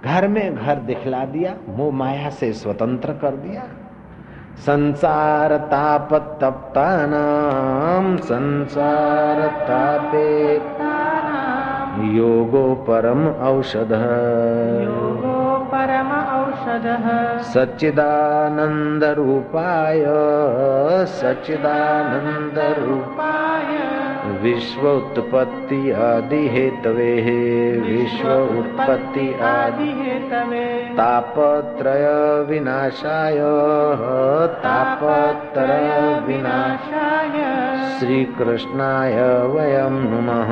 घर में घर दिखला दिया, मोह माया से स्वतंत्र कर दिया। संसार ताप तप्तानाम संसार तापे योगो परम औषधः योगो परम औषधः सच्चिदानंद रूपाय सच्चिदानंद रूपाय विश्व उत्पत्ति आदि हेतवे विश्व उत्पत्ति आदि हेतवे तापत्रय विनाशाय तापत्रय विनाशाय श्री कृष्णाय वयं नमः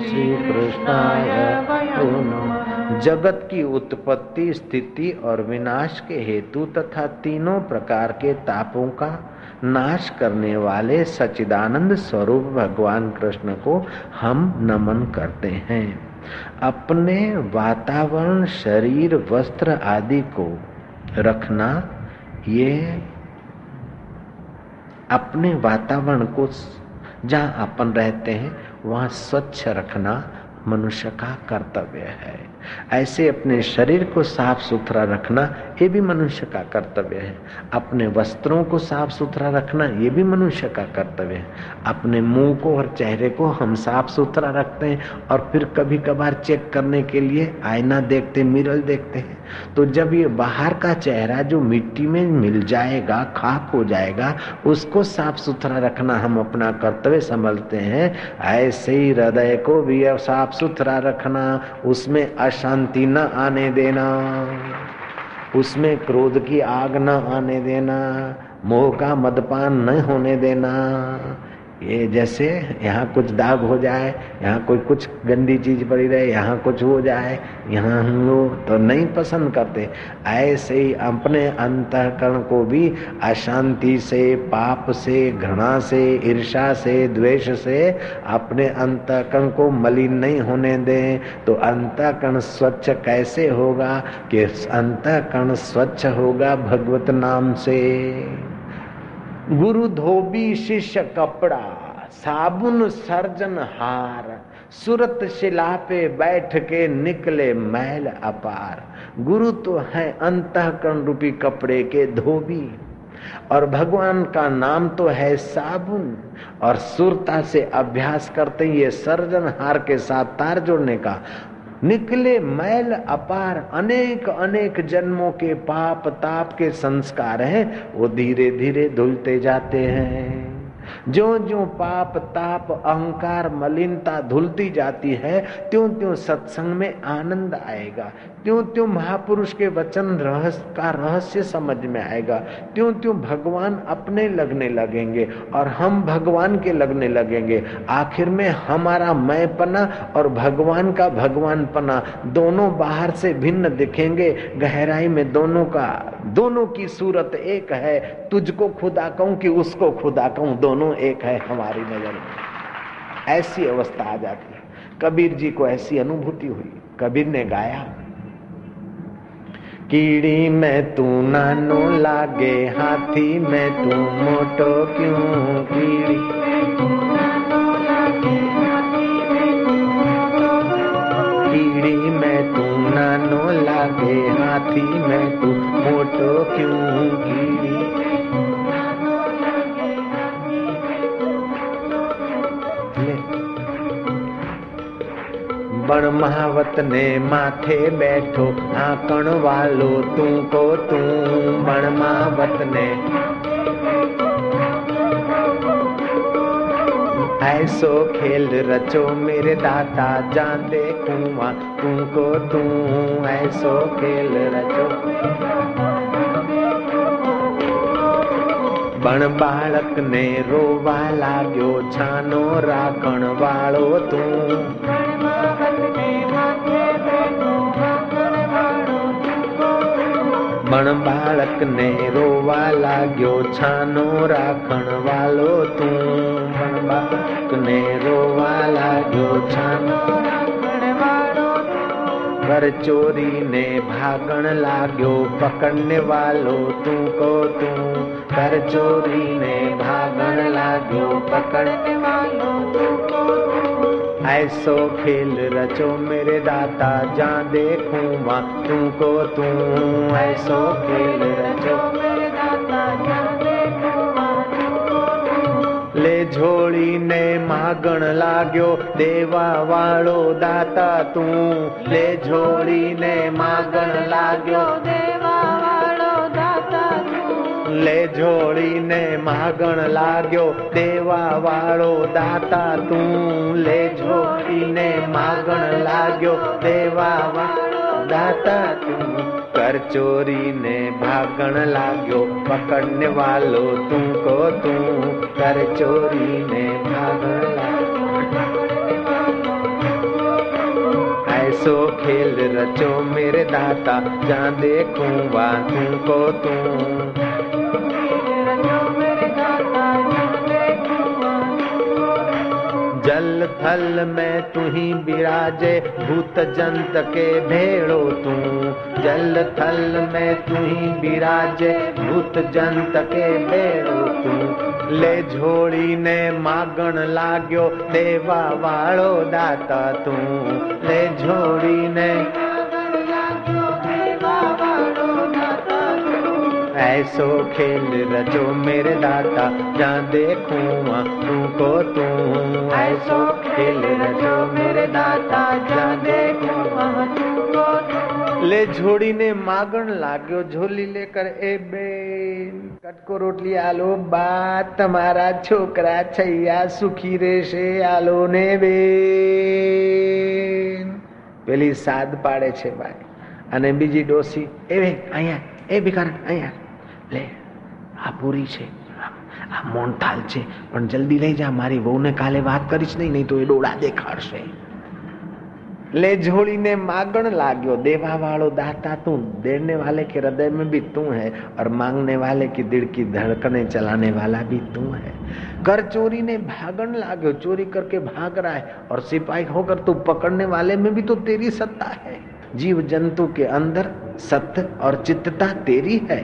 श्री कृष्णाय वयं नमः। जगत की उत्पत्ति, स्थिति और विनाश के हेतु तथा तीनों प्रकार के तापों का नाश करने वाले सच्चिदानंद स्वरूप भगवान कृष्ण को हम नमन करते हैं। अपने वातावरण, शरीर, वस्त्र आदि को रखना, ये अपने वातावरण को जहाँ अपन रहते हैं वहाँ स्वच्छ रखना मनुष्य का कर्तव्य है। ऐसे अपने शरीर को साफ सुथरा रखना ये भी मनुष्य का कर्तव्य है। अपने वस्त्रों को साफ सुथरा रखना ये भी मनुष्य का कर्तव्य है। अपने मुंह को और चेहरे को हम साफ सुथरा रखते हैं और फिर कभी कभार चेक करने के लिए आईना देखते, मिरर देखते हैं। तो जब ये बाहर का चेहरा जो मिट्टी में मिल जाएगा, खाक हो जाएगा, उसको साफ सुथरा रखना हम अपना कर्तव्य समझते हैं। ऐसे ही हृदय को भी साफ सुथरा रखना, उसमें अशांति न आने देना, उसमें क्रोध की आग न आने देना, मोह का मदपान न होने देना। ये जैसे यहाँ कुछ दाग हो जाए, यहाँ कोई कुछ गंदी चीज पड़ी रहे, यहाँ कुछ हो जाए, यहाँ हम लोग तो नहीं पसंद करते। ऐसे ही अपने अंतःकरण को भी अशांति से, पाप से, घृणा से, ईर्ष्या से, द्वेष से अपने अंतःकरण को मलिन नहीं होने दें। तो अंतःकरण स्वच्छ कैसे होगा? कि अंतःकरण स्वच्छ होगा भगवत नाम से। गुरु धोबी शिष्य कपड़ा, साबुन सर्जन हार, सूरत शिला पे बैठ के निकले मैल अपार। गुरु तो है अंतःकरण रूपी कपड़े के धोबी और भगवान का नाम तो है साबुन, और सुरता से अभ्यास करते ये सर्जन हार के साथ तार जोड़ने का। निकले मैल अपार, अनेक अनेक जन्मों के पाप ताप के संस्कार हैं, वो धीरे धीरे धुलते जाते हैं। जो जो पाप ताप अहंकार मलिनता धुलती जाती है, त्यों त्यों सत्संग में आनंद आएगा, त्यों त्यों महापुरुष के वचन रहस्य का रहस्य समझ में आएगा, त्यों त्यों भगवान अपने लगने लगेंगे और हम भगवान के लगने लगेंगे। आखिर में हमारा मैंपना और भगवान का भगवानपना दोनों बाहर से भिन्न दिखेंगे, गहराई में दोनों की सूरत एक है। तुझको खुदा कहूं कि उसको खुदा कहूं, दोनों एक है हमारी नजर में। ऐसी अवस्था आ जाती है। कबीर जी को ऐसी अनुभूति हुई। कबीर ने गाया, कीड़ी में तू नानो लागे, हाथी में तू मोटो क्यों। कीड़ी में तू नानो लागे, हाथी में तू मोटो। कीड़ी में तू नानो लागे, हाथी में तू मोटो क्यों। कीड़ी बण महावत ने माथे बैठो, आकण वालो तू को तू। बण महावत ने ऐसो खेल रचो मेरे दाता, जान देखूं तू को तू। ऐसो खेल रचो बण बालक ने रोवा लाग्यो, छानो राखण वालो तू। बण बालक ने रोवा लाग्यो, छानो राखण वालो तू। बण बालक ने रोवा लाग्यो, छानो राखण वालो तू। कर चोरी ने भागण लाग्यो, पकड़ने वालो तू को तू। कर चोरी ने भागण लाग्यो, पकड़ने वालो तू को तू। ऐसो खेल रचो मेरे दाता, जहाँ देखूं वहाँ तुमको तू। ऐसो खेल रचो मेरे दाता, जहाँ देखूं वहाँ तुमको तू। ले झोली ने मागण लाग्यो, देवा वाळो दाता तू। ले झोली ने मागण लाग्यो, देवा वाळो दाता तू। ले झोली ने मागण लाग्यो, देवा वाळो दाता तू। ले झोली ने मागण लाग्यो, देवा वाळो दाता तू। कर चोरी ने भागण लाग्यो, पकड़ने वालो तुमको तू। कर चोरी ने भागण लाग्यो, ऐसो खेल रचो मेरे दाता, जहाँ देखूं वहाँ तुमको तू। जल थल में तू ही विराजे, भूत जंत के भेड़ो तू। जल थल में तू ही विराजे, भूत जंत के भेड़ो तू। ले झोली ने मागण लाग्यो, देवा वाळो दाता तू। ले झोली ने ऐसो खेल रचो मेरे दाता, जहाँ देखूं वहाँ तुमको तू। ऐसो खेल रचो मेरे दाता, जहाँ देखूं वहाँ तुमको तू। ले झोड़ी ने मागण लाग्यो, झोली लेकर ए बेन कटको रोटली आलो बा, तमारा छोकरा छैया सुखी રહેશે આલો ને બેન। પેલી સાદ પાડે છે ભાઈ, અને બીજી ડોસી એ અહીંયા એ ભિખારણ અહીંયા લે, આ પૂરી છે, આ મોનથાલ છે, પણ જલ્દી લઈ જા, મારી વહુને કાલે વાત કરીશ નહીં તો એ ડોળા દેખાડશે। ले झोली ने मागण लाग्यो, देवा वालो दाता तू। देने वाले के हृदय में भी तू है, और मांगने वाले की दिल की धड़कने चलाने वाला भी तू है। कर चोरी ने भागण लाग्यो, चोरी करके भाग रहा है, और सिपाही होकर तू पकड़ने वाले में भी तो तेरी सत्ता है। जीव जंतु के अंदर सत्य और चित्तता तेरी है।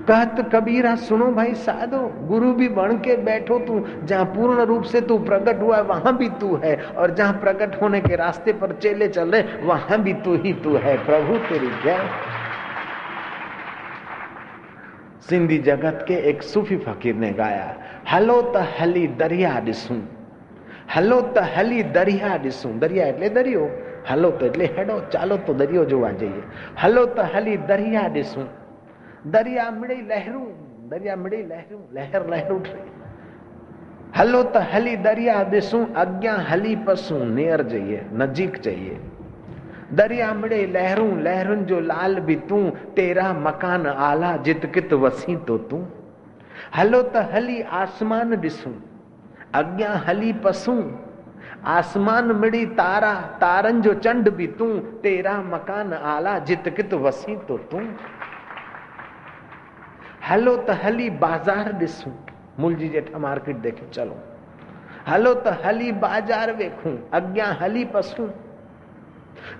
कहत कबीरा सुनो भाई साधो, गुरु भी बन के बैठो तू। जहाँ पूर्ण रूप से तू प्रकट हुआ है वहां भी तू है, और जहाँ प्रकट होने के रास्ते पर चेले चल रहे वहां भी तू ही तू है। प्रभु तेरी जय। सिंधी जगत के एक सूफी फकीर ने गाया, हलो त हली दरिया दिसूं, हलो त हली दरिया दिसूं। दरिया એટલે દરિયો, हलो तो એટલે હેડો, ચાલો तो દરિયો જોવા જઈએ। हलो त हली दरिया दिसूं, दरिया मिड़ी लहरूं, दरिया मिड़ी लहरूं, लहर लहर उठ रही। हलो त हली दरिया दिसूं, अग्या हली पसूं, नेर जाइए, नजीक जाइए। दरिया मिड़े लहरूं, लहरुन जो लाल भी तू, तेरा मकान आला जित कित वसी तो तू। हलो त हली आसमान दिसूं, अग्या हली पसूं, आसमान मिड़ी तारा, तारन जो चंड भी तू, तेरा मकान आला जित कित वसी तो तू। हलो त हली बाजार दिसूं, मुलजी जेठा मार्केट देखे चलो। हलो त हली बाजार वेखूं, अग्या हली पसूं।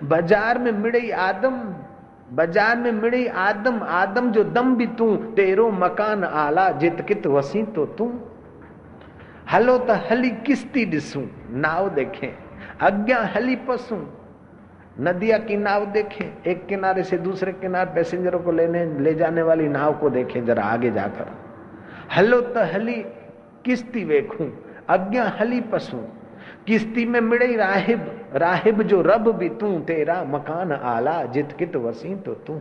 बाजार में मिड़ई आदम, बाजार में मिड़ई आदम, आदम जो दम भी तू, तेरो मकान आला जित कित वसी तो तू। हलो त हली किस्ती दिसूं, नाव देखे, अग्या हली पसूं। नदिया की नाव देखें, एक किनारे से दूसरे किनारे पैसेंजरों को ले जाने वाली नाव को देखें जरा आगे जाकर। हलो त हली किस्ती वेखूं, अग्या हली पसूं। किस्ती में मिड़ई राहिब, राहिब जो रब भी तू, तेरा मकान आला जित कित वसी तो तू।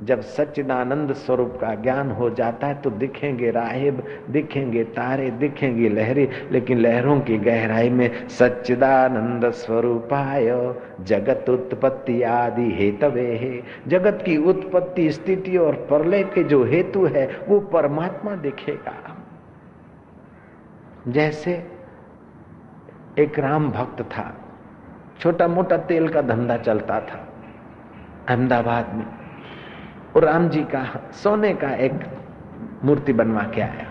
जब सच्चिदानंद स्वरूप का ज्ञान हो जाता है तो दिखेंगे राहिब, दिखेंगे तारे, दिखेंगी लहरें, लेकिन लहरों की गहराई में सच्चिदानंद स्वरूपाय जगत उत्पत्ति आदि हेतवे है। जगत की उत्पत्ति, स्थिति और प्रलय के जो हेतु है वो परमात्मा दिखेगा। जैसे एक राम भक्त था, छोटा मोटा तेल का धंधा चलता था अहमदाबाद में। और राम जी का सोने का एक मूर्ति बनवा के आया,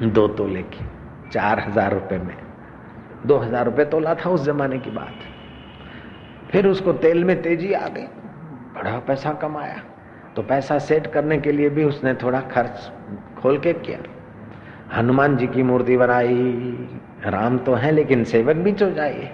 2 तोले की, 4000 रुपए में। 2000 रुपए तोला था उस जमाने की बात। फिर उसको तेल में तेजी आ गई, बड़ा पैसा कमाया। तो पैसा सेट करने के लिए भी उसने थोड़ा खर्च खोल के किया। हनुमान जी की मूर्ति बनाई, राम तो है लेकिन सेवक भी तो चाहिए।